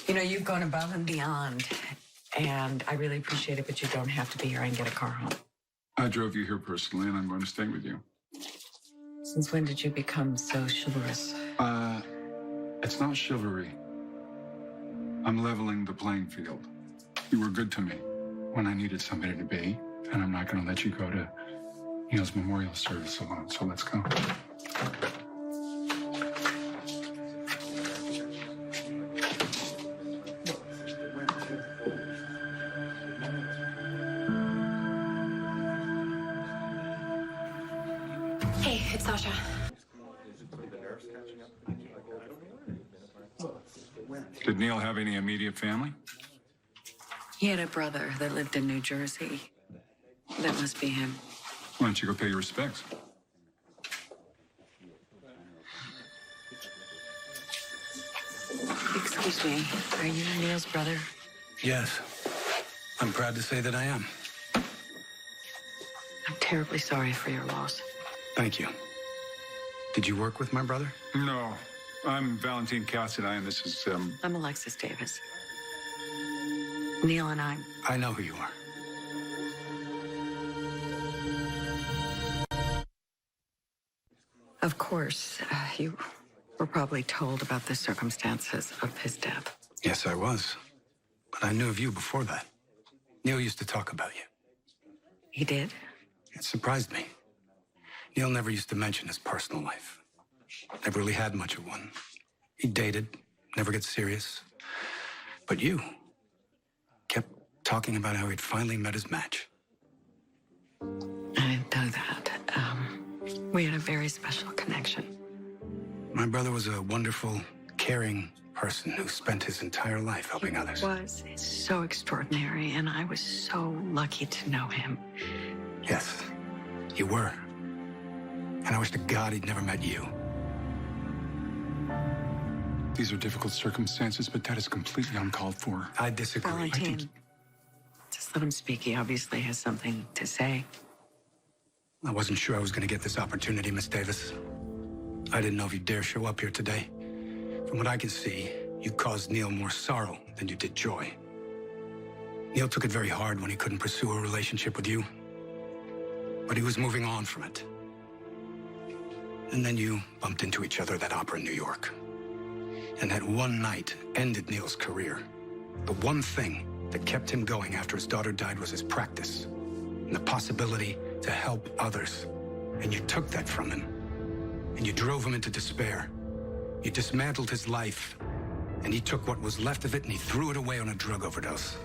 You know, you've gone above and beyond, and I really appreciate it, but you don't have to be here. I can get a car home. I drove you here personally, and I'm going to stay with you. Since when did you become so chivalrous? It's not chivalry. I'm leveling the playing field. You were good to me when I needed somebody to be, and I'm not going to let you go to Neil's memorial service alone, so let's go. Hey, it's Sasha. Did Neil have any immediate family? He had a brother that lived in New Jersey. That must be him. Why don't you go pay your respects? Excuse me, are you Neil's brother? Yes. I'm proud to say that I am. I'm terribly sorry for your loss. Thank you. Did you work with my brother? No. I'm Valentin Cassidy, and this is, I'm Alexis Davis. Neil and I know who you are. Of course, you were probably told about the circumstances of his death. Yes, I was. But I knew of you before that. Neil used to talk about you. He did? It surprised me. Neil never used to mention his personal life. Never really had much of one. He dated, never get serious. But you kept talking about how he'd finally met his match. I didn't know that. We had a very special connection. My brother was a wonderful, caring person who spent his entire life helping others. He was so extraordinary, and I was so lucky to know him. Yes, you were. And I wish to God he'd never met you. these are difficult circumstances, but that is completely uncalled for. I disagree. Valentin, just let him speak. He obviously has something to say. I wasn't sure I was going to get this opportunity, Miss Davis. I didn't know if you'd dare show up here today. From what I can see, you caused Neil more sorrow than you did joy. Neil took it very hard when he couldn't pursue a relationship with you. But he was moving on from it. And then you bumped into each other at that opera in New York. And that one night ended Neil's career. The one thing that kept him going after his daughter died was his practice and the possibility to help others. And you took that from him. And you drove him into despair. You dismantled his life. And he took what was left of it and he threw it away on a drug overdose.